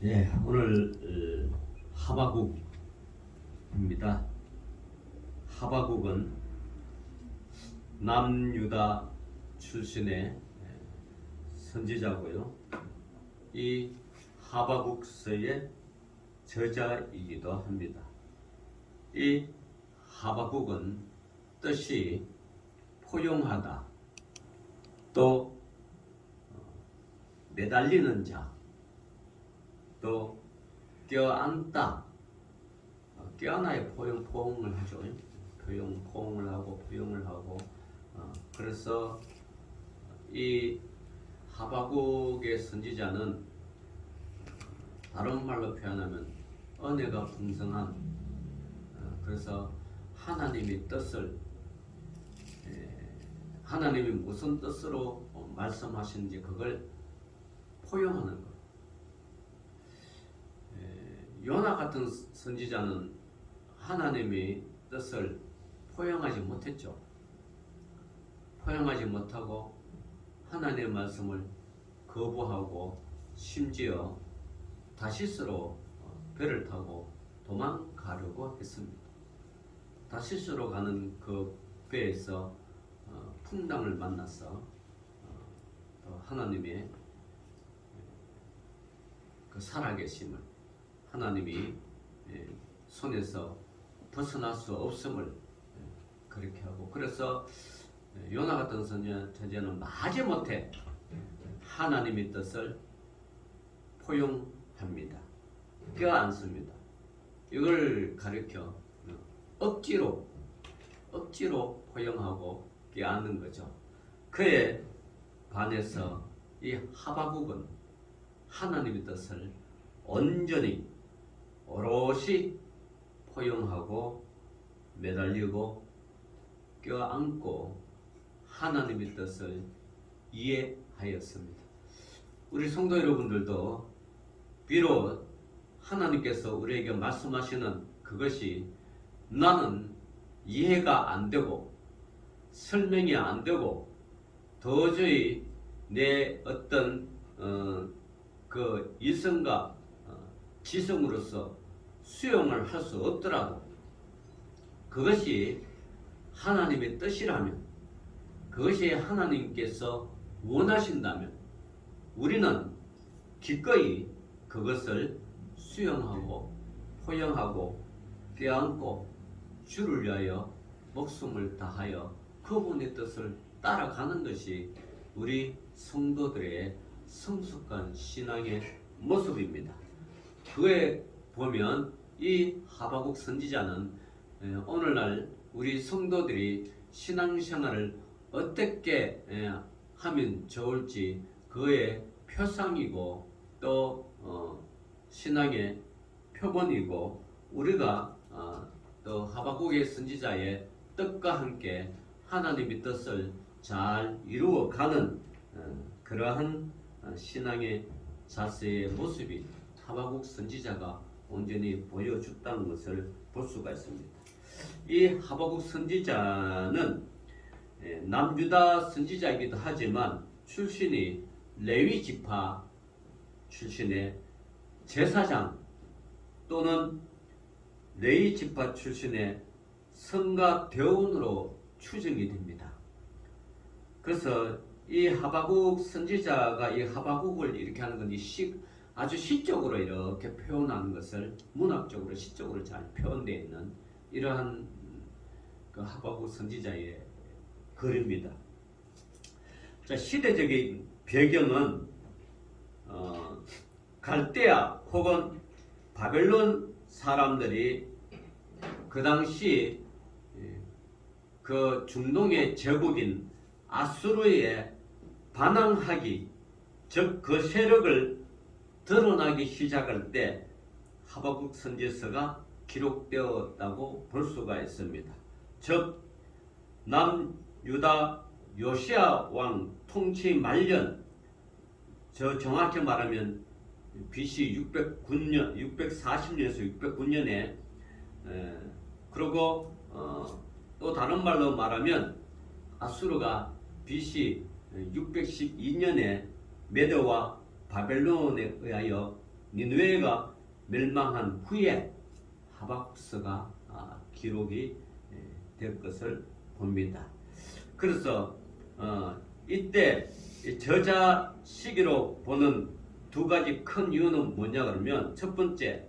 예, 오늘 하바국입니다. 하바국은 남유다 출신의 선지자고요. 이 하바국서의 저자이기도 합니다. 이 하바국은 뜻이 포용하다, 또 매달리는 자, 또 껴안다, 껴안아야 포용을 하죠. 포용을 하고 그래서 이 하바국의 선지자는 다른 말로 표현하면 은혜가 풍성한, 그래서 하나님의 뜻을, 하나님이 무슨 뜻으로 말씀하시는지 그걸 포용하는 것. 요나 같은 선지자는 하나님의 뜻을 포용하지 못했죠. 포용하지 못하고 하나님의 말씀을 거부하고 심지어 다시스로 배를 타고 도망가려고 했습니다. 다시스로 가는 그 배에서 풍랑을 만나서 하나님의 그 살아계심을, 하나님이 손에서 벗어날 수 없음을 그렇게 하고, 그래서 요나 같은 선지자는 마지못해 하나님의 뜻을 포용합니다. 껴안습니다. 이걸 가르쳐 억지로 포용하고 껴안는 거죠. 그에 반해서 이 하바국은 하나님의 뜻을 온전히 오롯이 포용하고 매달리고 껴안고 하나님의 뜻을 이해하였습니다. 우리 성도 여러분들도 비록 하나님께서 우리에게 말씀하시는 그것이 나는 이해가 안 되고 설명이 안 되고 도저히 내 어떤 그 이성과 지성으로서 수용을 할 수 없더라도 그것이 하나님의 뜻이라면, 그것이 하나님께서 원하신다면 우리는 기꺼이 그것을 수용하고 포용하고 껴안고 주를 위하여 목숨을 다하여 그분의 뜻을 따라가는 것이 우리 성도들의 성숙한 신앙의 모습입니다. 그에 보면 이 하바국 선지자는 오늘날 우리 성도들이 신앙생활을 어떻게 하면 좋을지 그의 표상이고 또 신앙의 표본이고, 우리가 또 하바국의 선지자의 뜻과 함께 하나님의 뜻을 잘 이루어가는 그러한 신앙의 자세의 모습이 하바국 선지자가 온전히 보여줬다는 것을 볼 수가 있습니다. 이 하바국 선지자는 남유다 선지자이기도 하지만 출신이 레위 지파 출신의 제사장 또는 레위 지파 출신의 성가 대원으로 추정이 됩니다. 그래서 이 하바국 선지자가 이 하바국을 이렇게 하는 건 아주 시적으로 이렇게 표현하는 것을 문학적으로 시적으로 잘 표현되어 있는 이러한 그 하바국 선지자의 글입니다. 자, 시대적인 배경은 갈대아 혹은 바벨론 사람들이 그 당시 그 중동의 제국인 아수르에 반항하기, 즉 그 세력을 드러나기 시작할 때 하바국 선지서가 기록되었다고 볼 수가 있습니다. 즉 남유다 요시야 왕 통치 말년, 정확히 말하면 BC 609년, 640년에서 609년에 그리고 또 다른 말로 말하면 아수르가 BC 612년에 메도와 바벨론에 의하여 니느웨가 멸망한 후에 하박국서가 기록이 될 것을 봅니다. 그래서 이때 저자 시기로 보는 두 가지 큰 이유는 뭐냐 그러면 첫 번째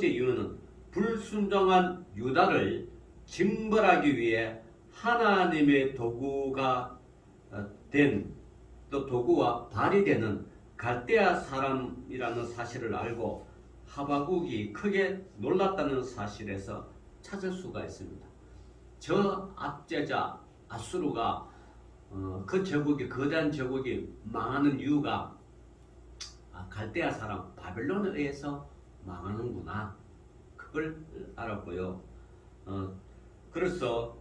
이유는 불순종한 유다를 징벌하기 위해 하나님의 도구가 된 또 도구와 발휘되는 갈대아 사람이라는 사실을 알고 하박국이 크게 놀랐다는 사실에서 찾을 수가 있습니다. 저 압제자 아수르가 그 제국이 거대한 제국이 망하는 이유가 갈대아 사람 바벨론에 의해서 망하는구나. 그걸 알았고요. 그래서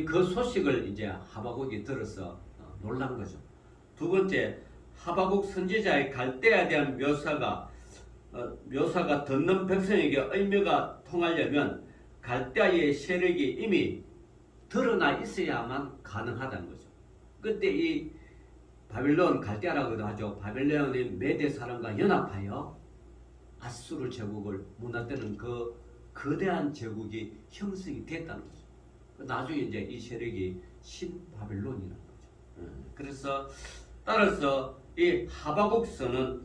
그 소식을 이제 하박국이 들어서 놀란 거죠. 두 번째, 하박국 선지자의 갈대아에 대한 묘사가 듣는 백성에게 의미가 통하려면 갈대아의 세력이 이미 드러나 있어야만 가능하다는 거죠. 그때 이 바벨론 갈대아라고도 하죠. 바벨론의 메대 사람과 연합하여 아수르 제국을 무너뜨리는 그 거대한 제국이 형성이 됐다는 거죠. 나중에 이제 이 세력이 신바벨론이라는 거죠. 그래서 따라서 이 하박국서는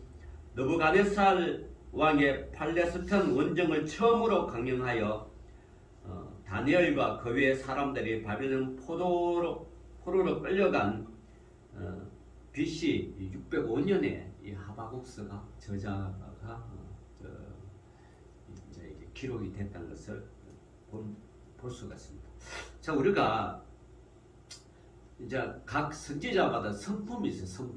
느부갓네살 왕의 팔레스타인 원정을 처음으로 강령하여 다니엘과 그 외의 사람들이 바벨론 포로로 끌려간 BC 605년에 이 하박국서가 저자가 이제 기록이 됐다는 것을 볼 수가 있습니다. 자, 우리가 이제 각 선지자마다 성품이 있어요.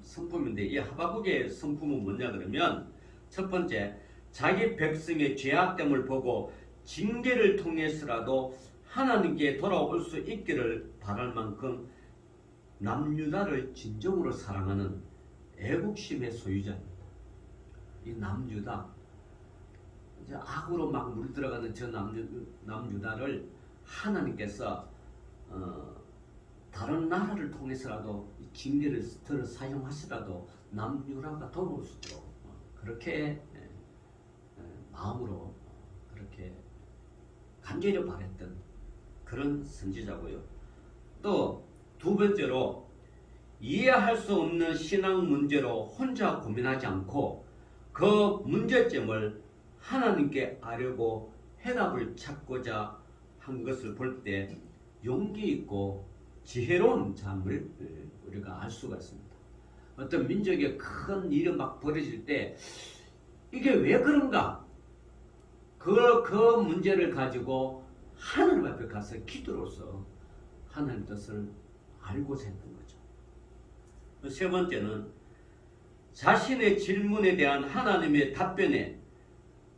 성품인데 이 하박국의 성품은 뭐냐 그러면 첫 번째, 자기 백성의 죄악됨을 보고 징계를 통해서라도 하나님께 돌아올 수 있기를 바랄 만큼 남유다를 진정으로 사랑하는 애국심의 소유자입니다. 이 남유다, 이제 악으로 막 물들어가는 저 남유다를 하나님께서 다른 나라를 통해서라도 징계를 들어 사용하시라도 남유다가 돌아올 수 있도록 그렇게 마음으로 그렇게 간절히 바랬던 그런 선지자고요. 또 두 번째로, 이해할 수 없는 신앙 문제로 혼자 고민하지 않고 그 문제점을 하나님께 아뢰고 해답을 찾고자 한 것을 볼 때 용기 있고 지혜로운 삶을 우리가 알 수가 있습니다. 어떤 민족의 큰 일이 막 벌어질 때 이게 왜 그런가? 그 문제를 가지고 하나님 앞에 가서 기도로서 하나님 뜻을 알고자 했던 거죠. 세 번째는 자신의 질문에 대한 하나님의 답변에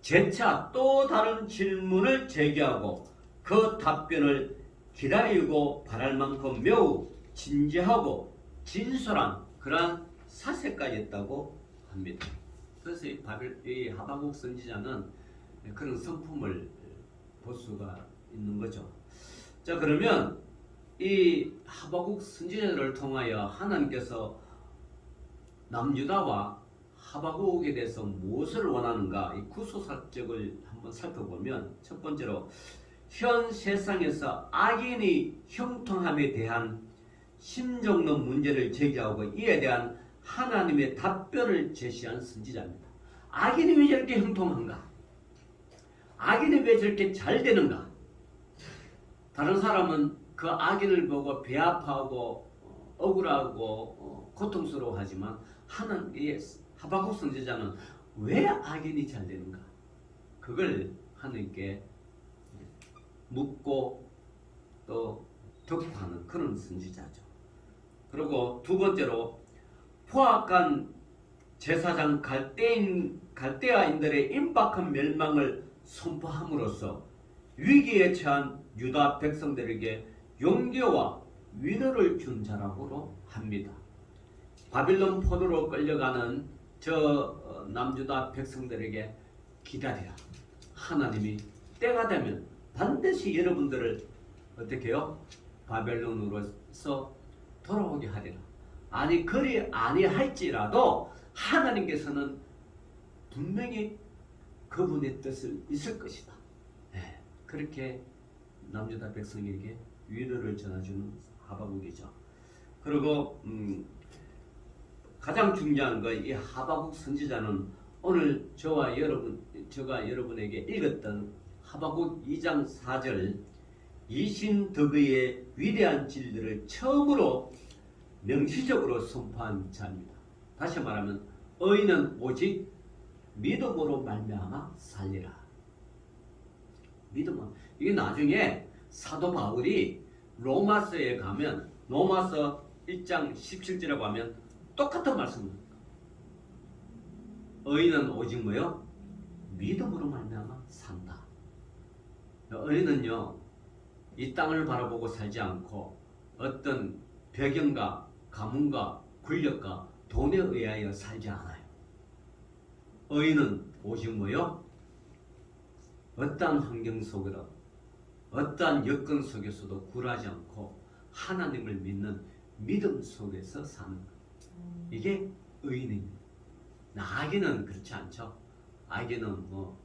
재차 또 다른 질문을 제기하고 그 답변을 기다리고 바랄 만큼 매우 진지하고 진솔한 그러한 사색까지 있다고 합니다. 그래서 이 하박국 선지자는 그런 성품을 볼 수가 있는 거죠. 자, 그러면 이 하박국 선지자를 통하여 하나님께서 남유다와 하박국에 대해서 무엇을 원하는가, 이 구소사적을 한번 살펴보면 첫 번째로 현 세상에서 악인이 형통함에 대한 심정론 문제를 제기하고 이에 대한 하나님의 답변을 제시한 선지자입니다. 악인이 왜 저렇게 형통한가? 악인이 왜 저렇게 잘 되는가? 다른 사람은 그 악인을 보고 배 아파하고 억울하고 고통스러워하지만 하나님의 하박국 선지자는 왜 악인이 잘 되는가? 그걸 하나님께 묻고 또 격파하는 그런 선지자죠. 그리고 두 번째로 포악한 제사장 갈대아인들의 임박한 멸망을 선포함으로써 위기에 처한 유다 백성들에게 용기와 위로를 준 자라고 합니다. 바빌론 포로로 끌려가는 저 남유다 백성들에게 기다리라. 하나님이 때가 되면 반드시 여러분들을 어떻게 해요? 바벨론으로서 돌아오게 하리라. 아니 그리 아니할지라도 하나님께서는 분명히 그분의 뜻을 있을 것이다. 네, 그렇게 남유다 백성에게 위로를 전해주는 하박국이죠. 그리고 가장 중요한 거 이 하박국 선지자는 오늘 제가 여러분에게 읽었던 하박국 2장 4절 이신덕의 위대한 진리를 처음으로 명시적으로 선포한 자입니다. 다시 말하면 의인은 오직 믿음으로 말미암아 살리라. 믿음은 이게 나중에 사도 바울이 로마서에 가면 로마서 1장 17절에 가면 똑같은 말씀입니다. 의인은 오직 뭐요? 믿음으로 말미암아 산다. 의인은요 이 땅을 바라보고 살지 않고 어떤 배경과 가문과 권력과 돈에 의하여 살지 않아요. 의인은 오직 뭐요? 어떠한 환경 속에도 어떠한 여건 속에서도 굴하지 않고 하나님을 믿는 믿음 속에서 사는 것. 이게 의인입니다. 악인은 그렇지 않죠. 악인은 뭐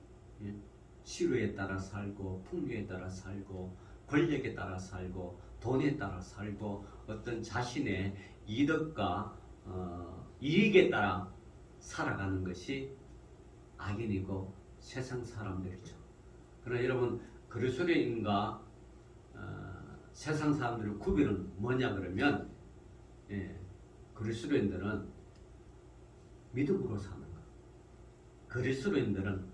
시류에 따라 살고 풍요에 따라 살고 권력에 따라 살고 돈에 따라 살고 어떤 자신의 이득과 이익에 따라 살아가는 것이 악인이고 세상 사람들이죠. 그러나 여러분 그리스도인과 세상 사람들의 구별은 뭐냐 그러면 그리스도인들은 믿음으로 사는 것. 그리스도인들은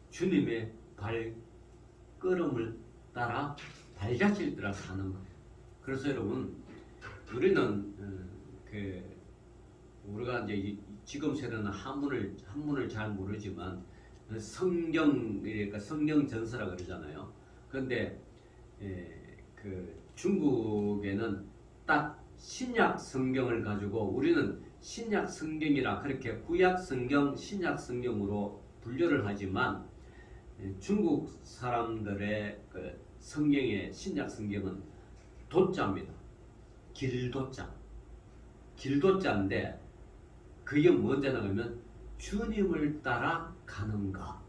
주님의 발걸음을 따라 발자취를 따라 사는 거예요. 그래서 여러분 우리는 우리가 이제 지금 세대는 한문을 잘 모르지만 그러니까 성경 전서라 그러잖아요. 그런데 중국에는 딱 신약 성경을 가지고 우리는 신약 성경이라 그렇게 구약 성경, 신약 성경으로 분류를 하지만 중국 사람들의 그 성경의 신약 성경은 도자입니다. 길도자. 길도자인데 그게 뭔지나 하면 주님을 따라 가는 것.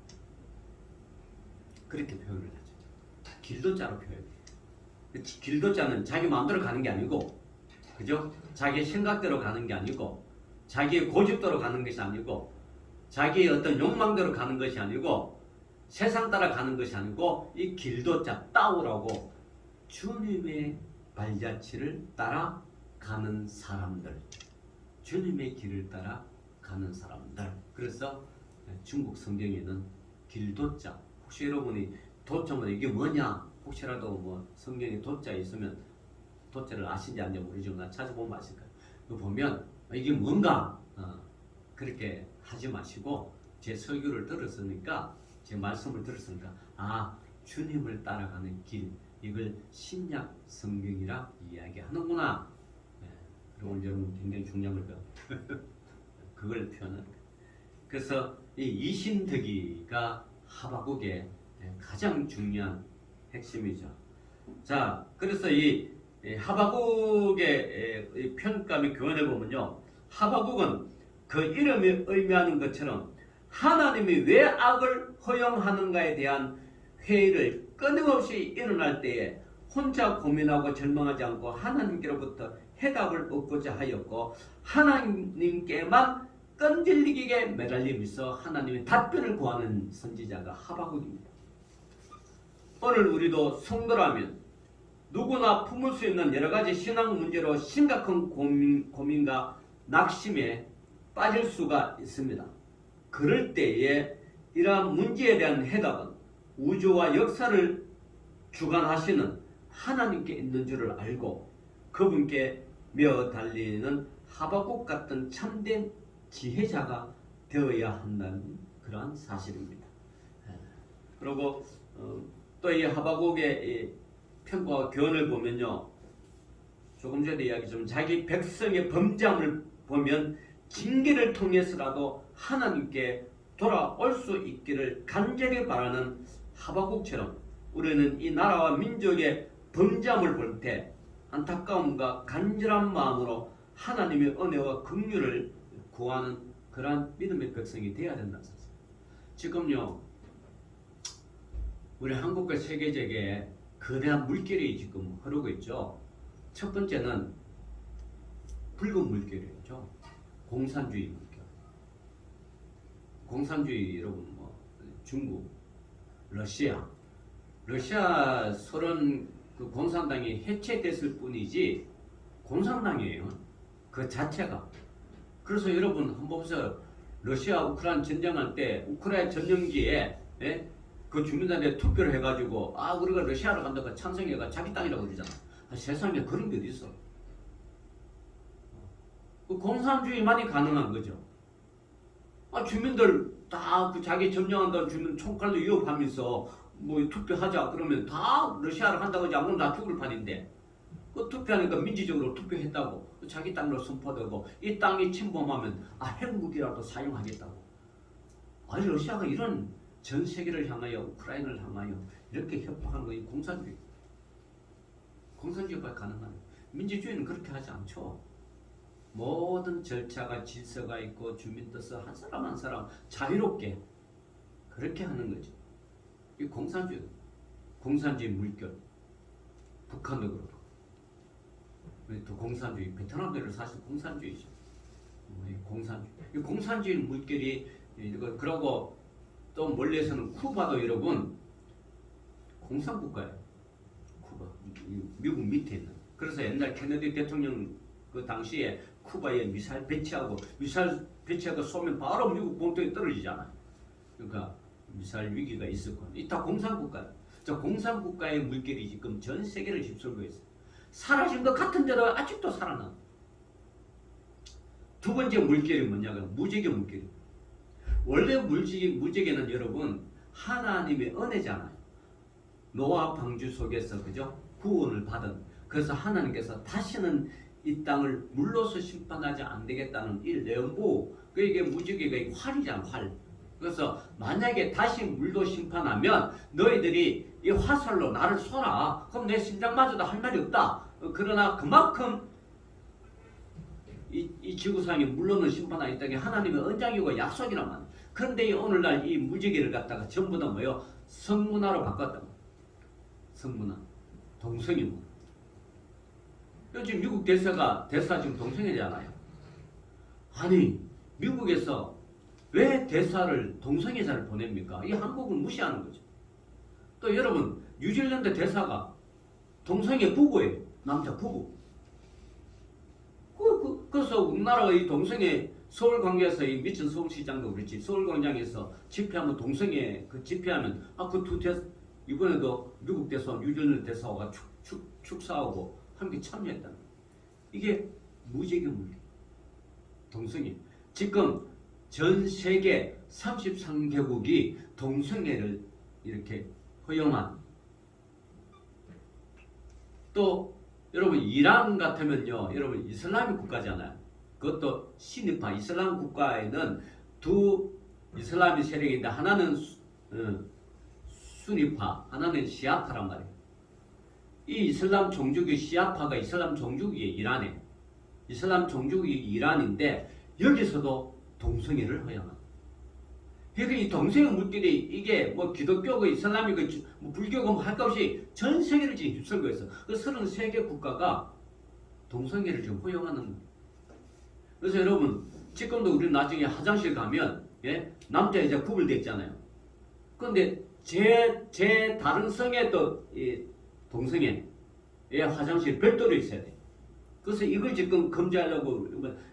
그렇게 표현을 하죠. 길도자로 표현해요. 길도자는 자기 마음대로 가는 게 아니고, 그죠? 자기 생각대로 가는 게 아니고, 자기의 고집대로 가는 것이 아니고, 자기의 어떤 욕망대로 가는 것이 아니고, 세상 따라 가는 것이 아니고, 이 길도자, 따오라고 주님의 발자취를 따라 가는 사람들. 주님의 길을 따라 가는 사람들. 그래서 중국 성경에는 길도자. 혹시 여러분이 도자면 이게 뭐냐? 혹시라도 뭐 성경에 도자 있으면 도자를 아신지 아닌지 모르지만 찾아보면 아실 거예요. 이거 보면 이게 뭔가 그렇게 하지 마시고 제 설교를 들었으니까 제 말씀을 들었으니까 주님을 따라가는 길 이걸 신약 성경이라 이야기하는구나. 그리고 오늘 여러분 굉장히 중요한 걸 그걸 표현하는 거예요. 그래서 이 이신덕이가 하박국의 가장 중요한 핵심이죠. 자, 그래서 이 하박국의 평가 및 교훈을 보면요. 하박국은 그 이름이 의미하는 것처럼 하나님이 왜 악을 허용하는가에 대한 회의를 끊임없이 일어날 때에 혼자 고민하고 절망하지 않고 하나님께로부터 해답을 얻고자 하였고 하나님께만 끈질기게 매달리면서 하나님의 답변을 구하는 선지자가 하박국입니다. 오늘 우리도 성도라면 누구나 품을 수 있는 여러 가지 신앙 문제로 심각한 고민과 낙심에 빠질 수가 있습니다. 그럴 때에 이러한 문제에 대한 해답은 우주와 역사를 주관하시는 하나님께 있는 줄을 알고 그분께 며 달리는 하박국 같은 참된 지혜자가 되어야 한다는 그러한 사실입니다. 그리고 또 이 하박국의 평가와 교훈을 보면요. 조금 전에 이야기했지만 자기 백성의 범죄함을 보면 징계를 통해서라도 하나님께 돌아올 수 있기를 간절히 바라는 하박국처럼 우리는 이 나라와 민족의 범죄함을 볼 때 안타까움과 간절한 마음으로 하나님의 은혜와 긍휼을 구하는 그러한 믿음의 백성이 되어야 된다는 사실. 지금요 우리 한국과 세계적에 거대한 물결이 지금 흐르고 있죠. 첫 번째는 붉은 물결이죠. 공산주의 물결. 공산주의 여러분 뭐 중국, 러시아 소련 그 공산당이 해체됐을 뿐이지 공산당이에요. 그 자체가. 그래서 여러분 한번 보세요. 러시아 우크라이나 전쟁할 때 우크라이나 전쟁기에 예? 그 주민들한테 투표를 해가지고 아 우리가 러시아로 간다고 찬성해가 자기 땅이라고 그러잖아. 세상에 그런 게 어디 있어? 그 공산주의만이 가능한 거죠. 주민들 다 그 자기 점령한다는 주민 총칼로 위협하면서 뭐 투표하자 그러면 다 러시아로 간다고 하지 않으면 다 죽을 판인데 그 투표하니까 민주적으로 투표했다고 자기 땅으로 선포되고 이 땅이 침범하면 핵무기라도 사용하겠다고. 아니 러시아가 이런 전 세계를 향하여 우크라이나를 향하여 이렇게 협박하는 거 공산주의. 공산주의가 가능한. 민주주의는 그렇게 하지 않죠. 모든 절차가 질서가 있고 주민 뜻을 한 사람 한 사람 자유롭게 그렇게 하는 거죠. 이 공산주의. 공산주의 물결. 북한도 그렇고. 또 공산주의. 베트남들은 사실 공산주의죠. 공산주의. 이 공산주의 물결이 그러고 또 멀리에서는 쿠바도 여러분 공산국가예요. 쿠바. 미국 밑에 있는. 그래서 옛날 케네디 대통령 그 당시에 쿠바에 미사일 배치하고 쏘면 바로 미국 본토에 떨어지잖아요. 그러니까 미사일 위기가 있었고 이다 공산국가예요. 저 공산국가의 물결이 지금 전 세계를 휩쓸고 있어요. 사라진 것 같은데도 아직도 살아나. 두 번째 물결이 뭐냐면 무지개 물결이. 원래 무지개는 여러분 하나님의 은혜잖아요. 노아 방주 속에서 그죠? 구원을 받은. 그래서 하나님께서 다시는 이 땅을 물로서 심판하지 안 되겠다는 이 레온보. 이게 무지개가 활이잖아, 활. 그래서 만약에 다시 물로 심판하면 너희들이 이 화살로 나를 쏘라. 그럼 내 심장마저도 할 말이 없다. 그러나 그만큼 이 지구상에 물로는 심판하기 때문에 하나님의 언장이고 약속이란 말이에요. 그런데 오늘날 이 무지개를 갖다가 전부 다 뭐요? 성문화로 바꿨다. 성문화. 동성이문. 요즘 미국 대사 지금 동성애잖아요. 아니 미국에서 왜 대사를 동성애자를 보냅니까? 이 한국을 무시하는 거죠. 또 여러분 뉴질랜드 대사가 동성애 부부예요. 남자 부부. 그래서 우리나라가 이 동성애 서울광장에서 이 미친 서울시장도 그렇지. 서울광장에서 집회하면 동성애 그 집회하면 그 두 대사 이번에도 미국 대사 뉴질랜드 대사가 축사하고 함께 참여했다. 이게 무지개 물결. 동성애. 지금 전 세계 33개국이 동성애를 이렇게 허용한. 또 여러분 이란 같으면요. 여러분 이슬람 국가잖아요. 그것도 시니파 이슬람 국가에는 두 이슬람의 세력인데 하나는 수니파, 하나는 시아파란 말이에요. 이 이슬람 종족의 시아파가 이슬람 종족이에요. 이란에. 이슬람 종족이 이란인데 여기서도 동성애를 허용합니다. 그러니까 이 동성애 물결이 이게 뭐 기독교고 이슬람이고 뭐 불교고 뭐 할 것 없이 전 세계를 지금 휩쓸고 있어. 그 33개 국가가 동성애를 지금 허용하는 거예요. 그래서 여러분 지금도 우리 나중에 화장실 가면 예? 남자 여자 구분되어 있잖아요. 그런데 제 다른 성에 또 동성애 화장실 별도로 있어야 돼. 그래서 이걸 지금 금지하려고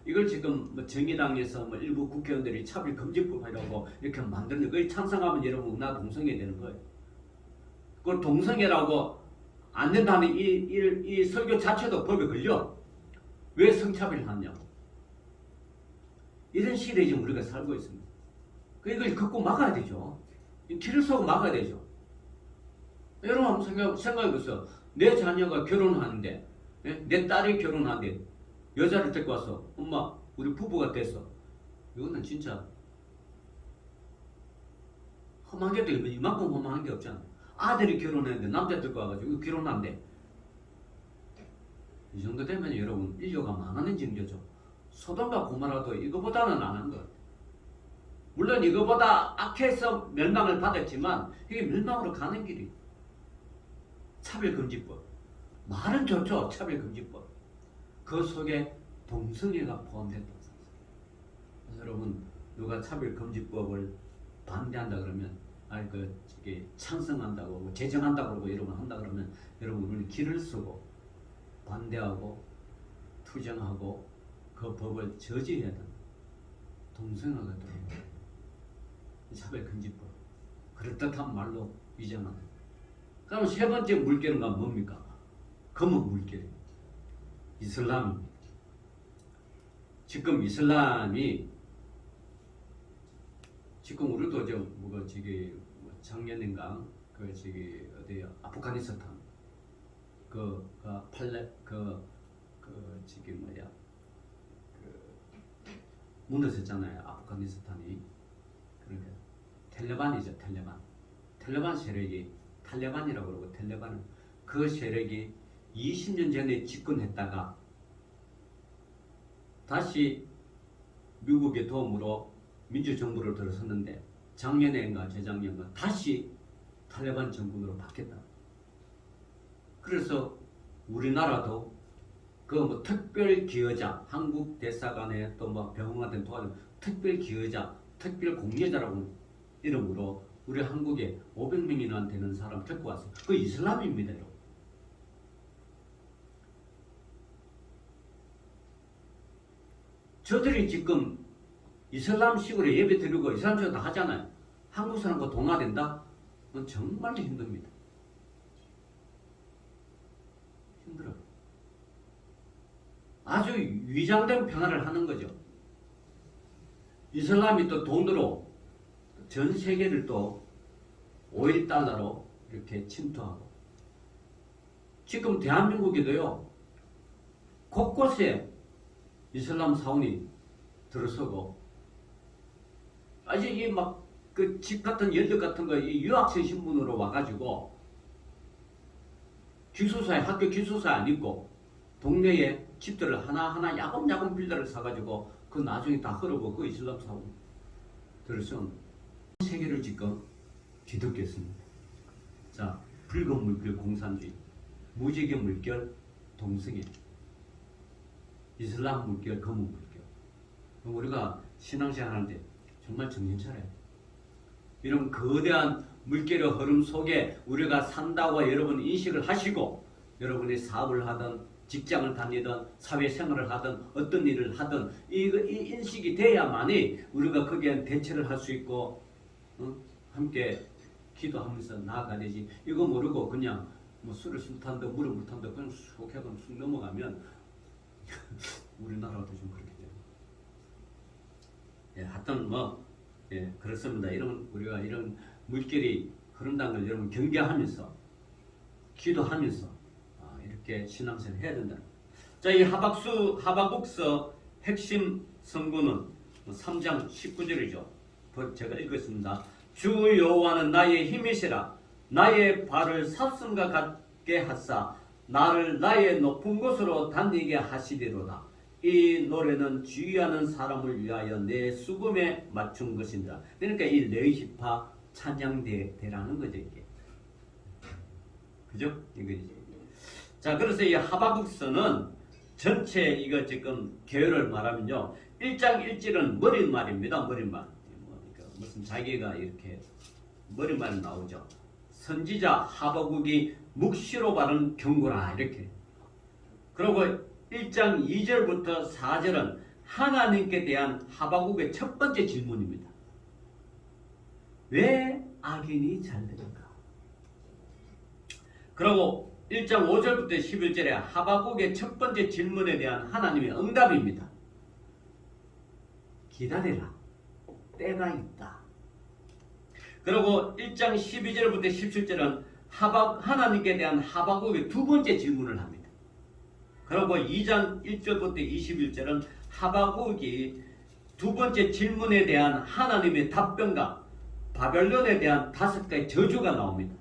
이걸 지금 정의당에서 일부 국회의원들이 차별금지법 하려고 이렇게 만드는 거예요. 찬성하면 여러분 나 동성애 되는 거예요. 그걸 동성애라고 안 된다는 이 설교 자체도 법에 걸려. 왜 성차별을 하냐고. 이런 시대에 지금 우리가 살고 있습니다. 이걸 걷고 막아야 되죠. 길을 서고 막아야 되죠. 여러분 한번 생각해보세요. 내 자녀가 결혼하는데 내 딸이 결혼하는데 여자를 데리고 와서 엄마 우리 부부가 됐어. 이거는 진짜 험한 게 이만큼 험한 게 없잖아. 아들이 결혼했는데 남자 데리고 와가지고 결혼한대. 이 정도 되면 여러분 인류가 망하는 징조죠. 소돔과 고모라도 이거보다는 안 한 것 같아요. 물론 이거보다 악해서 멸망을 받았지만 이게 멸망으로 가는 길이 차별금지법. 말은 좋죠. 차별금지법. 그 속에 동성애가 포함된다고 생각합니다. 여러분 누가 차별금지법을 반대한다 그러면 저기 찬성한다고 제정한다고 그러고 이러면 한다 그러면 여러분 우리는 길을 쓰고 반대하고 투쟁하고 그 법을 저지해야 된다. 동성애가 들어오고 차별금지법. 그럴듯한 말로 위장한다. 그럼 세 번째 물결은 뭡니까? 검은 물결입니다. 이슬람입니다. 지금 이슬람이 지금 우리도 작년인가 어디야 아프가니스탄 무너졌잖아요. 아프가니스탄이. 그러니까 텔레반이죠. 텔레반 세력이 탈레반이라고 그러고 텔레반은 그 세력이 20년 전에 집권했다가 다시 미국의 도움으로 민주정부를 들어섰는데 작년인가 재작년인가 다시 탈레반 정권으로 바뀌었다. 그래서 우리나라도 특별 기여자, 한국 대사관에 또 병원한테 도와준 특별 기여자, 특별 공여자라고 이름으로 우리 한국에 500명이나 되는 사람 데리고 왔어요. 그 이슬람입니다, 여러분. 저들이 지금 이슬람식으로 예배 드리고 이슬람식으로 다 하잖아요. 한국 사람과 동화된다? 그건 정말로 힘듭니다. 힘들어요. 아주 위장된 평화를 하는 거죠. 이슬람이 또 돈으로 전 세계를 또 5.1달러로 이렇게 침투하고 지금 대한민국에도요 곳곳에 이슬람 사원이 들어서고 아주 그 집 같은 연극 같은 거 유학생 신분으로 와가지고 기숙사에 학교 기숙사에 안 있고 동네에 집들을 하나하나 야금야금 빌라를 사가지고 그 나중에 다 흐르고 그 이슬람 사원 들어서 세계를 지금 뒤덮겠습니다. 자, 붉은 물결 공산주의, 무지개 물결 동성애, 이슬람 물결 검은 물결. 우리가 신앙생활 하는데 정말 정신 차려요. 이런 거대한 물결의 흐름 속에 우리가 산다고 여러분 인식을 하시고 여러분이 사업을 하든 직장을 다니든 사회생활을 하든 어떤 일을 하든 이 인식이 돼야만이 우리가 거기에 대처를 할 수 있고 함께 기도하면서 나아가야 되지. 이거 모르고 그냥 술을 술 탄다 물을 못 탄다 그냥 쑥 해서 쑥 넘어가면 우리나라도 좀 그렇게 돼요. 예, 하여튼 그렇습니다. 우리가 이런 물결이 흐른다는 걸 여러분 경계하면서 기도하면서 이렇게 신앙생활 해야 된다. 자, 이 하박국서 핵심 성구는 3장 19절이죠. 제가 읽겠습니다. 주 여호와는 나의 힘이시라. 나의 발을 삽승과 같게 하사 나를 나의 높은 곳으로 다니게 하시리로다. 이 노래는 주의하는 사람을 위하여 내 수금에 맞춘 것입니다. 그러니까 이 레이시파 찬양대라는 거죠, 이게. 그죠? 이거지. 자, 그래서 이 하박국서는 전체 이거 지금 계열을 말하면요. 1장 1절은 머릿말입니다. 머릿말. 그러니까 무슨 자기가 이렇게 머릿말이 나오죠. 선지자 하박국이 묵시로 바른 경고라 이렇게. 그리고 1장 2절부터 4절은 하나님께 대한 하박국의 첫 번째 질문입니다. 왜 악인이 잘되는가? 그리고 1장 5절부터 11절에 하박국의 첫 번째 질문에 대한 하나님의 응답입니다. 기다리라. 때가 있다. 그리고 1장 12절부터 17절은 하나님께 대한 하박국의 두 번째 질문을 합니다. 그리고 2장 1절부터 21절은 하박국이 두 번째 질문에 대한 하나님의 답변과 바벨론에 대한 5가지 저주가 나옵니다.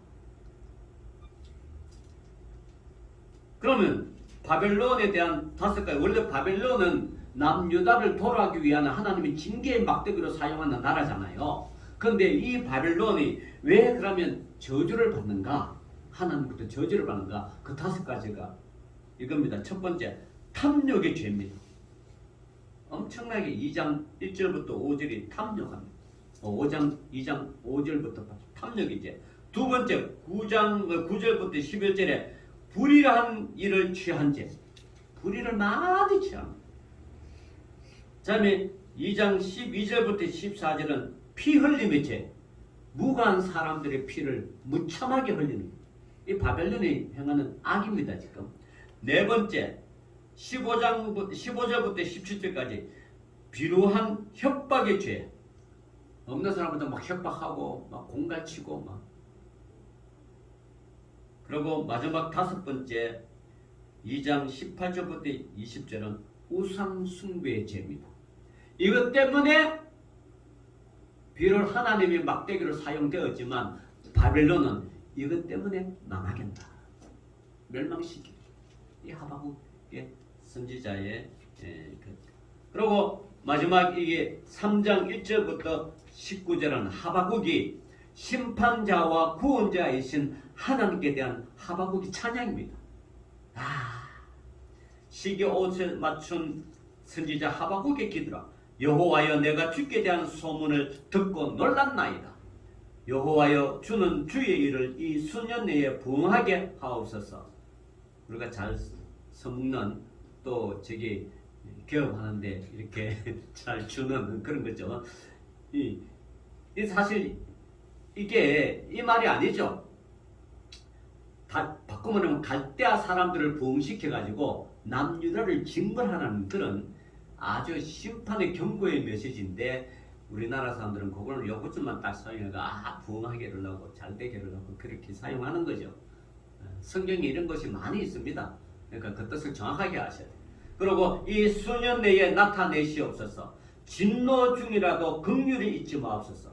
그러면 바벨론에 대한 5가지. 원래 바벨론은 남유다를 돌아가기 위한 하나님의 징계의 막대기로 사용하는 나라잖아요. 그런데 이 바벨론이 왜 그러면 저주를 받는가? 하나님부터 저주를 받는가? 그 5가지가 이겁니다. 첫 번째, 탐욕의 죄입니다. 엄청나게 2장 1절부터 5절이 탐욕합니다. 2장 5절부터 탐욕의 죄. 두 번째, 9절부터 11절에 불의한 일을 취한 죄. 불의를 많이 취합니다. 그 다음에 2장 12절부터 14절은 피 흘림의 죄. 무고한 사람들의 피를 무참하게 흘리는 이 바벨론이 행하는 악입니다. 지금 네 번째 15절부터 17절까지 비루한 협박의 죄. 없는 사람부터 막 협박하고 막 공갈치고 막. 그리고 마지막 5번째 2장 18절부터 20절은 우상 숭배의 죄입니다. 이것 때문에 비록 하나님이 막대기로 사용되었지만 바벨론은 이것 때문에 망하겠다. 멸망시키기. 이 하박국의 선지자의 그리고 마지막 이게 3장 1절부터 19절은 하박국이 심판자와 구원자이신 하나님께 대한 하박국의 찬양입니다. 시기 옷을 맞춘 선지자 하박국의 기도라. 여호와여, 내가 주께 대한 소문을 듣고 놀랐나이다. 여호와여, 주는 주의 일을 이 수년 내에 부응하게 하옵소서. 우리가 잘 써먹는 또 저기 경험하는데 이렇게 잘 주는 그런 거죠. 이 사실 이게 이 말이 아니죠. 다 바꾸면 갈대아 사람들을 부흥시켜 가지고 남유다를 징벌하는 그런 아주 심판의 경고의 메시지인데 우리나라 사람들은 그걸 요것만 딱 사용해가 부흥하게 하려고 잘되게 하려고 그렇게 사용하는 거죠. 성경에 이런 것이 많이 있습니다. 그러니까 그 뜻을 정확하게 아셔야 돼요. 그리고 이 수년 내에 나타내시옵소서. 진노 중이라도 긍휼히 잊지 마옵소서.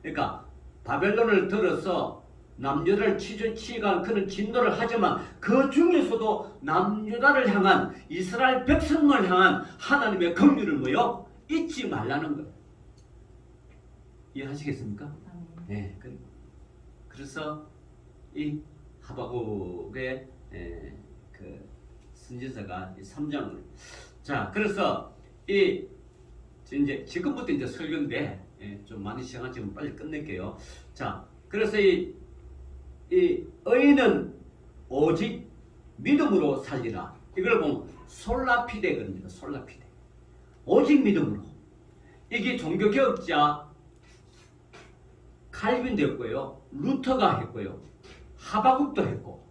그러니까 바벨론을 들어서 남유다를 취간 그런 진노를 하지만 그 중에서도 남유다를 향한 이스라엘 백성을 향한 하나님의 긍휼을 뭐요? 잊지 말라는 거예요. 이해하시겠습니까? 네. 그래서 이 하박국의 그 선지자가 3장을 자 그래서 이 이제 지금부터 이제 설교인데 좀 많이 시간지만 빨리 끝낼게요. 자 그래서 이 의인은 오직 믿음으로 살리라. 이걸 보면 솔라피데 그럽니다. 솔라피데. 오직 믿음으로. 이게 종교개혁자 칼빈도 했고요. 루터가 했고요. 하박국도 했고.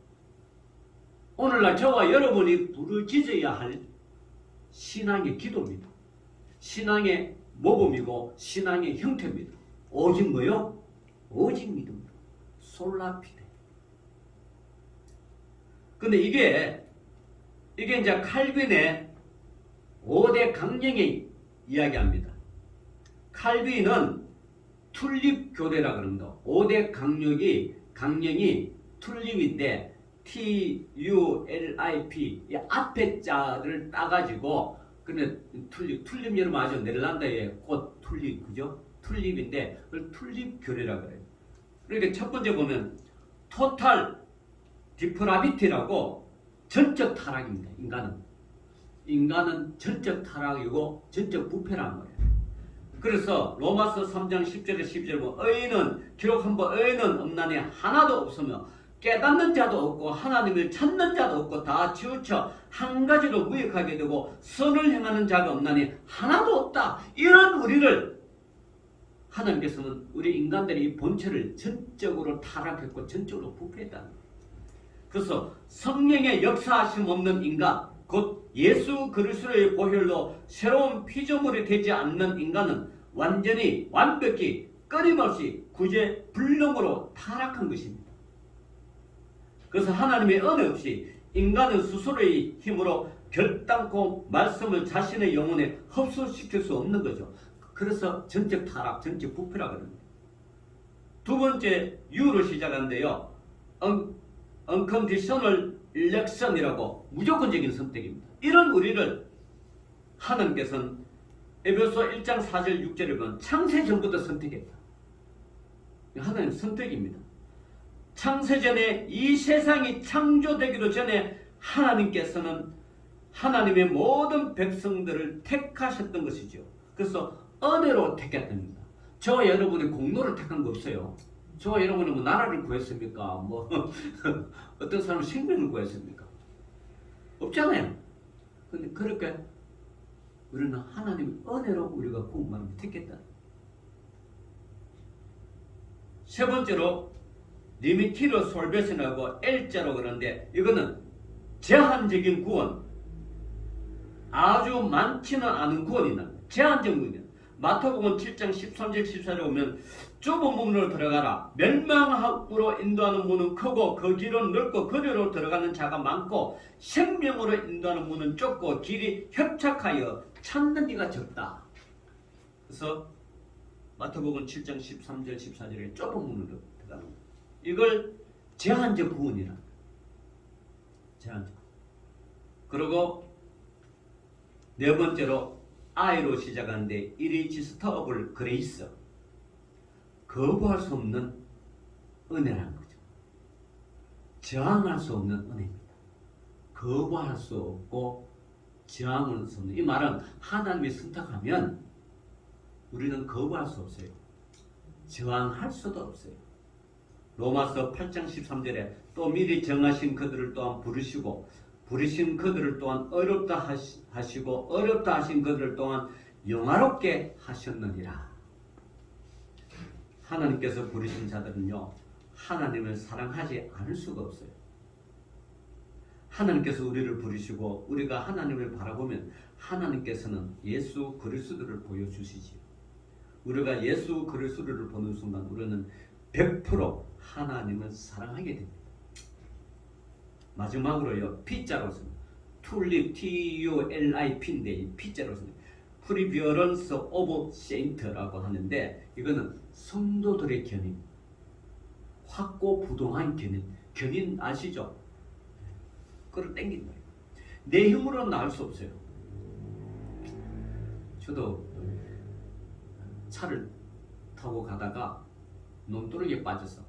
오늘날 저와 여러분이 부르짖어야 할 신앙의 기도입니다. 신앙의 모범이고 신앙의 형태입니다. 오직 뭐요? 오직 믿음으로. 솔라피데. 근데 이게 이제 칼빈의 5대 강령의 이야기합니다. 칼빈은 툴립 교대라 그럽니다. 5대 강령이 툴립인데 TULIP 이 앞에 자를 따가지고 근데 툴립 여러분 아죠? 네덜란드의 꽃 툴립 그죠? 툴립인데 그걸 툴립 교대라 그래요. 그러니까 첫 번째 보면 토탈 디프라비티라고 전적 타락입니다. 인간은 전적 타락이고 전적 부패라는 거예요. 그래서 로마서 3장 10절에 12절 보면 의인은 기록한 바 의인은 없나니 하나도 없으며 깨닫는 자도 없고 하나님을 찾는 자도 없고 다 치우쳐 한 가지로 무익하게 되고 선을 행하는 자가 없나니 하나도 없다. 이런 우리를 하나님께서는 우리 인간들의 이 본체를 전적으로 타락했고 전적으로 부패했다는 거예요. 그래서 성령의 역사하심 없는 인간 곧 예수 그리스도의 보혈로 새로운 피조물이 되지 않는 인간은 완전히 완벽히 끊임없이 구제 불능으로 타락한 것입니다. 그래서 하나님의 은혜 없이 인간은 스스로의 힘으로 결단코 말씀을 자신의 영혼에 흡수시킬 수 없는 거죠. 그래서 전적 타락, 전적 부패라고 합니다. 두 번째 U로 시작하는데요. Unconditional 일렉션이라고 무조건적인 선택입니다. 이런 우리를 하나님께서는 에베소 1장 4절 6절에 보면 창세전부터 선택했다. 하나님 선택입니다. 창세전에 이 세상이 창조되기도 전에 하나님께서는 하나님의 모든 백성들을 택하셨던 것이죠. 그래서 은혜로 택했답니다. 저와 여러분의 공로를 택한 거 없어요. 저와 여러분은 뭐 나라를 구했습니까? 뭐 어떤 사람은 생명을 구했습니까? 없잖아요. 근데 그렇게 우리는 하나님의 은혜로 우리가 구원받는 택했다. 세 번째로 리미티로 솔베슨하고 L자로 그러는데 이거는 제한적인 구원, 아주 많지는 않은 구원이다. 제한적인 구원이다. 마태복음 7장 13절 14절에 보면 좁은 문으로 들어가라. 멸망으로 인도하는 문은 크고 그 길은 넓고 그리로 들어가는 자가 많고 생명으로 인도하는 문은 좁고 길이 협착하여 찾는 이가 적다. 그래서 마태복음 7장 13절 14절에 좁은 문으로 들어가는 거. 이걸 제한적 구원이라. 제한적. 그리고 네 번째로 I로 시작하는데 이리지스터블 그레이스. 거부할 수 없는 은혜라는 거죠. 저항할 수 없는 은혜입니다. 거부할 수 없고 저항할 수 없는. 이 말은 하나님이 선택하면 우리는 거부할 수 없어요. 저항할 수도 없어요. 로마서 8장 13절에 또 미리 정하신 그들을 또한 부르시고 부르신 그들을 또한 어렵다 하시고 어렵다 하신 그들을 또한 영화롭게 하셨느니라. 하나님께서 부르신 자들은요, 하나님을 사랑하지 않을 수가 없어요. 하나님께서 우리를 부르시고 우리가 하나님을 바라보면 하나님께서는 예수 그리스도를 보여주시지요. 우리가 예수 그리스도를 보는 순간 우리는 100% 하나님을 사랑하게 됩니다. 마지막으로요, P자로서는 툴립, T-U-L-I-P인데 이 P자로서는 프리비어런스 오브 세인트라고 하는데 이거는 성도들의 견인, 확고부동한 견인, 견인 아시죠? 그걸 땡긴다. 내 힘으로는 알 수 없어요. 저도 차를 타고 가다가 논두렁에 빠져서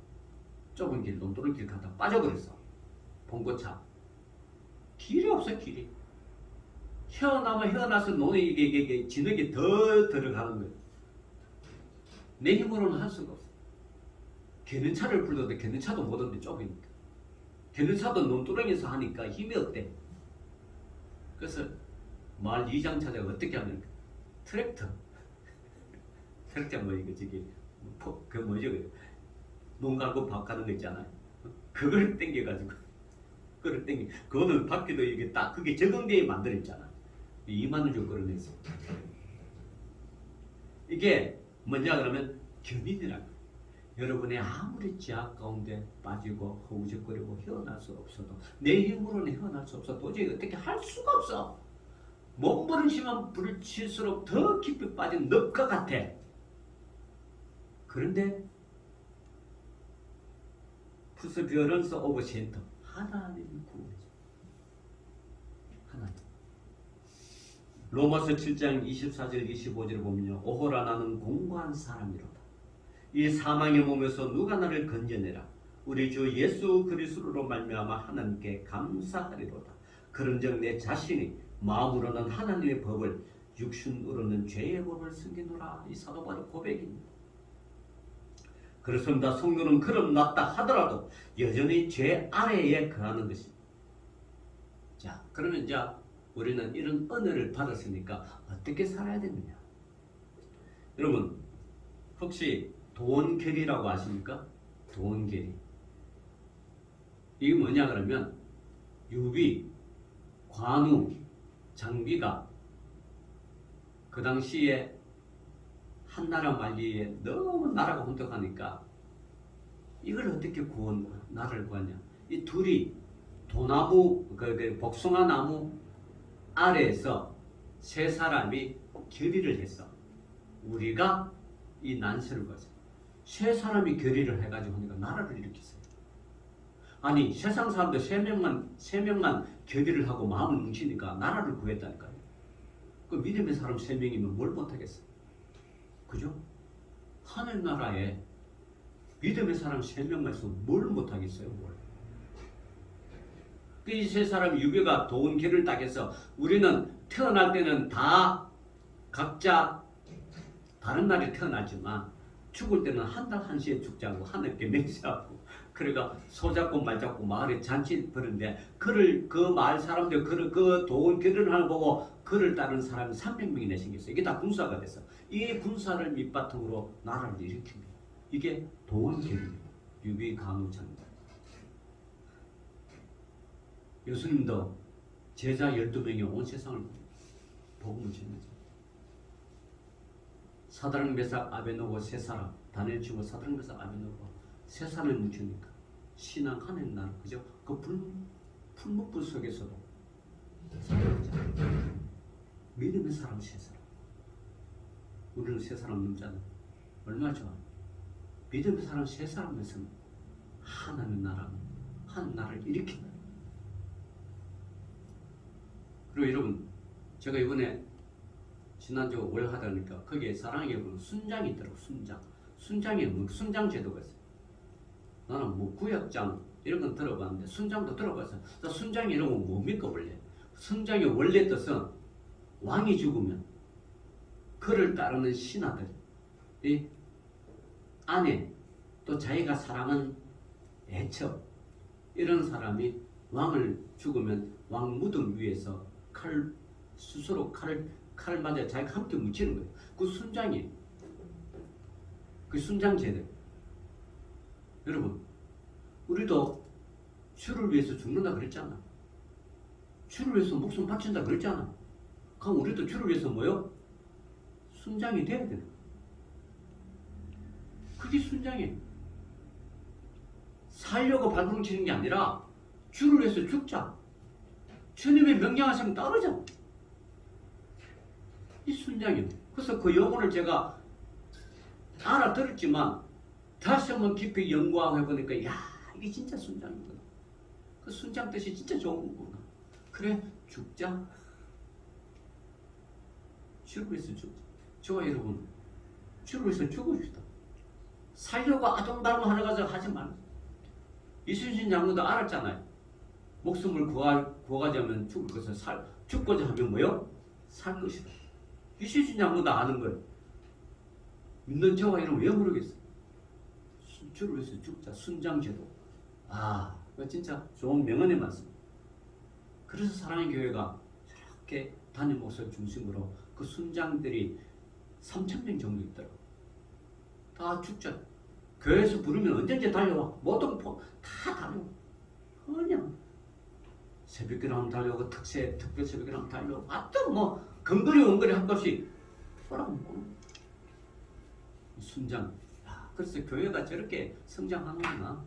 좁은 길, 논두렁 길 가다가 빠져버렸어. 봉고차. 길이 없어, 길이. 헤어나서 논에 이게 진흙이 더 들어가는 거예요. 내 힘으로는 할 수가 없어. 개는 차를 불러도 개는 차도 못 오는데 좁으니까. 개는 차도 논두렁에서 하니까 힘이 없대. 그래서 마을 이장 찾아가 어떻게 하면 트랙터. 트랙터 뭐 이거 저기 그 뭐죠? 농 갈고 밥 가는 거 있잖아요. 그걸 땡겨가지고 그걸 땡겨. 그거는 바퀴도 이게 딱 그게 적응되게 만들었잖아. 2만 원 주고 끌어냈어. 이게 뭐냐 그러면 견인이라고. 여러분의 아무리 지하 가운데 빠지고 허우적거리고 헤어날 수 없어도 내 힘으로는 헤어날 수 없어. 도저히 어떻게 할 수가 없어. 몸부림치면 부딪힐수록 더 깊이 빠진 늪과 같아. 그런데 퍼스비어런스 오브 센터 하나님이 구원해줘. 하나님. 로마서 7장 24절 25절을 보면요. 오호라 나는 공고한 사람이로다. 이 사망의 몸에서 누가 나를 건져내라. 우리 주 예수 그리스도로 말미암아 하나님께 감사하리로다. 그런즉 내 자신이 마음으로는 하나님의 법을 육신으로는 죄의 법을 숨기노라. 이 사도 바울의 고백입니다. 그렇습니다. 성도는 그럼 낫다 하더라도 여전히 죄 아래에 거하는 것입니다. 자, 그러면 이제 우리는 이런 은혜를 받았으니까 어떻게 살아야 되느냐? 여러분, 혹시 돈계리라고 아십니까? 돈계리. 이게 뭐냐 그러면 유비, 관우, 장비가 그 당시에 한나라 말기에 너무 나라가 혼탁하니까 이걸 어떻게 나라를 구하냐? 이 둘이 도나무, 복숭아 나무 아래에서 세 사람이 결의를 했어. 우리가 이 난세를 거서 세 사람이 결의를 해가지고 하니까 나라를 일으켰어요. 아니 세상 사람들 세 명만 결의를 하고 마음을 뭉치니까 나라를 구했다니까요. 그 믿음의 사람 3명이면 뭘 못하겠어? 그죠? 하늘나라에 믿음의 사람 3명만 있으면 뭘 못하겠어요? 뭘. 이 세 사람 유교가 도운 길을 딱해서 우리는 태어날 때는 다 각자 다른 날에 태어나지만 죽을 때는 한 달 한시에 죽자고 하늘께 맹세하고 그러니까 소잡고 말잡고 마을에 잔치 버는데 그 마을 사람들 그 도운 길을 하나 보고 그를 따르는 사람이 300명이나 생겼어요. 이게 다 군사가 됐어. 이 군사를 밑바탕으로 나라를 일으킵니다. 이게 도운 길입니다. 유비 간우창입니다. 예수님도 제자 12명이 온 세상을 복음을 전하죠. 사드락 메삭 아베노고 세 사람, 다니엘 치고 사드락 메삭 아베노고 세 사람을 뭉치니까 신앙 하나님 나라 그죠? 그 풀무불 속에서도 살아가잖아요. 믿음의 사람 세 사람. 우리는 세 사람 넘잖아요. 얼마나 좋아? 믿음의 사람 세 사람에서는 하나님의 나라, 한 나라를 일으킨다. 그리고 여러분, 제가 이번에 지난주 월 하다 보니까 거기에 사랑의 여러분 순장이 있더라고. 순장이 뭐 순장 제도가 있어요. 나는 뭐 구역장 이런 건 들어봤는데 순장도 들어봤어요. 순장이 이런 건 뭡니까 원래? 순장의 원래 뜻은 왕이 죽으면 그를 따르는 신하들이 아내 또 자기가 사랑하는 애처 이런 사람이 왕을 죽으면 왕 무덤 위에서 스스로 칼을 맞아 자기가 함께 묻히는 거예요. 그 순장이 그 순장제들. 여러분 우리도 주를 위해서 죽는다 그랬잖아. 주를 위해서 목숨 바친다 그랬잖아. 그럼 우리도 주를 위해서 뭐요? 순장이 돼야 돼. 그게 순장이에요. 살려고 발버둥 치는 게 아니라 주를 위해서 죽자. 주님의 명령하시면 따르자. 이 순장이에요. 그래서 그 용어를 제가 알아들었지만 다시 한번 깊이 연구하고 해보니까 야 이게 진짜 순장이구나. 그 순장 뜻이 진짜 좋은 거구나. 그래 죽자. 주를 위해서 죽자. 저와 여러분 주를 위해서 죽읍시다. 살려고 아동다름 하러 가서 하지 말고. 이순신 장군도 알았잖아요. 목숨을 구하자면 죽을 것을 죽고자 하면 뭐요? 살 것이다. 이순신 장군도 아는 거예요. 믿는 저와 여러분 왜 모르겠어요? 주를 위해서 죽자. 순장제도. 아, 이거 진짜 좋은 명언의 말씀. 그래서 사랑의 교회가 이렇게 단임 목사를 중심으로 그 순장들이 3,000명 정도 있더라고. 다 죽자. 교회에서 부르면 언제든지 달려와. 모든 다 달려와. 그냥 새벽기도 하면 달려오고 특별 새벽기도 하면 달려오고 하여튼 뭐 근거리 원거리 한 번씩 뭐라고 먹고 순장. 그래서 교회가 저렇게 성장하는구나.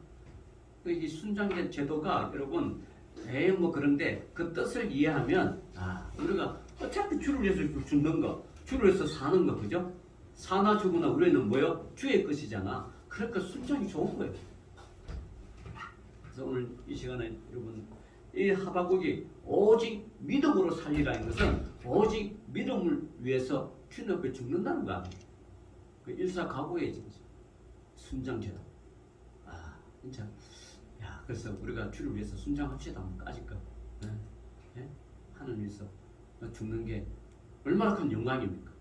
이 순장제 제도가 여러분 뭐 그런데 그 뜻을 이해하면 우리가 어차피 주를 위해서 죽는 거, 주를 위해서 사는 거, 그죠? 사나 죽으나 우리는 뭐요? 주의 것이잖아. 그러니까 순장이 좋은 거예요. 그래서 오늘 이 시간에 여러분 이 하박국이 오직 믿음으로 살리라는 것은 오직 믿음을 위해서 주님 앞에 죽는다는 거 아니에요. 그 일사각오의 순장제도. 진짜. 야, 그래서 우리가 주를 위해서 순장합시다. 까짓거. 네? 하늘 위해서 죽는 게 얼마나 큰 영광입니까?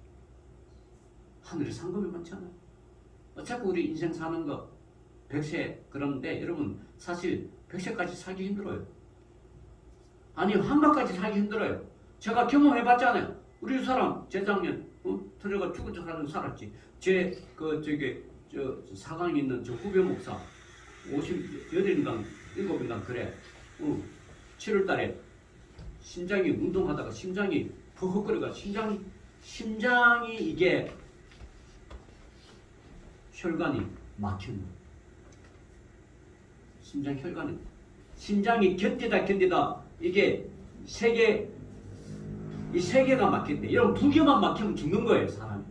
하늘에 상급이 많잖아요. 어차피 우리 인생 사는 거 100세 그런데 여러분 사실 100세까지 살기 힘들어요. 아니 한가까지 살기 힘들어요. 제가 경험해봤잖아요. 우리 사람 재작년 들어가 죽은 척 하는 살았지. 사강에 있는 저 후배 목사 58인강 7인강 그래. 7월달에 심장이 운동하다가 심장이 버벅거려가 심장이 이게 혈관이 막힌 거예요. 심장 혈관이 심장이 견디다 이게 이 세 개가 막힌대. 이런 두 개만 막히면 죽는 거예요, 사람이.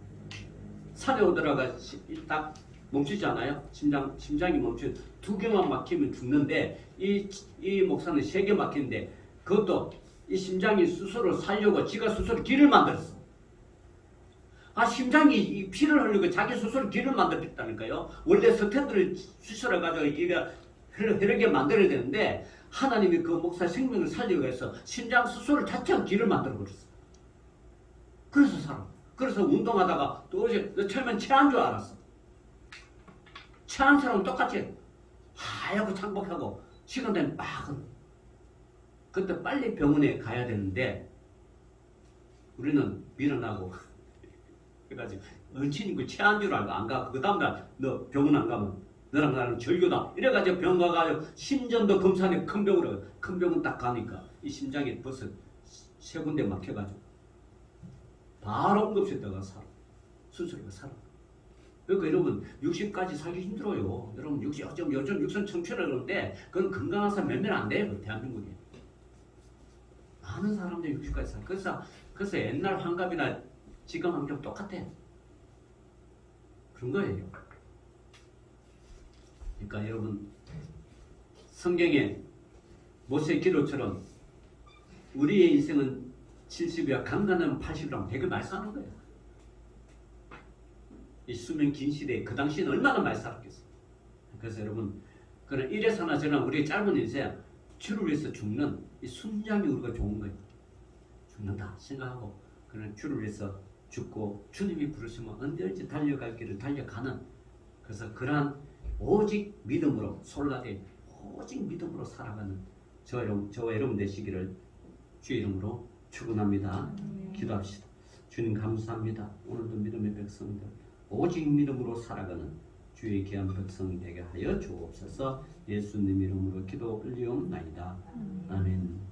산에 오더라가 딱 멈추지 않아요? 심장이 멈추. 2개만 막히면 죽는데 이 목사는 3개 막히는데 그것도 이 심장이 스스로 살려고 지가 스스로 길을 만들었어. 심장이 이 피를 흘리고 자기 스스로 길을 만들었다니까요. 원래 스탠드를 수술해가지고 이게 혈액에 만들어야 되는데 하나님이 그 목사 생명을 살리기 위해서 심장 스스로 자체가 길을 만들어 버렸어. 그래서 살아. 그래서 운동하다가 또 어제 처음엔 체한 줄 알았어. 체한 사람은 똑같이 하얗고 창복하고 시간 되면 막 그때 빨리 병원에 가야 되는데 우리는 밀어나고 그래가지고 얼친이고 체한 줄 알고 안 가. 그 다음날 너 병원 안 가면 너랑 나랑 절교다. 이래가지고 병 가가지고 심전도 검사하니 큰 병으로 큰 병원 딱 가니까 이 심장이 벌써 3군데 막혀가지고 바로 응급실에다가 살아. 수술해가 살아. 그러니까 여러분 60까지 살기 힘들어요. 여러분 60, 요즘 육선 청취라 그러는데 그건 건강한 사람 몇 명 안 돼요. 대한민국에. 많은 사람들이 60까지 살아. 그래서 옛날 환갑이나 지금 환경 똑같아. 그런 거예요. 그러니까 여러분 성경에 모세의 기도처럼 우리의 인생은 70이야 강간은 80이라고 되게 말씀하는 거예요. 이 수명 긴 시대에 그 당시에는 얼마나 많이 살았겠어. 그래서 여러분 그런 이래서나 저나 우리의 짧은 인생 주를 위해서 죽는 이 순장이 우리가 좋은 거예요. 죽는다 생각하고 그런 주를 위해서 죽고 주님이 부르시면 언제든지 달려갈 길을 달려가는 그래서 그러한 오직 믿음으로 솔라데 오직 믿음으로 살아가는 저와 여러분 되시기를 주의 이름으로 축원합니다. 기도합시다. 주님 감사합니다. 오늘도 믿음의 백성들 오직 믿음으로 살아가는 주의 귀한 백성 되게 하여 주옵소서. 예수님 이름으로 기도 올리옵나이다. 아멘.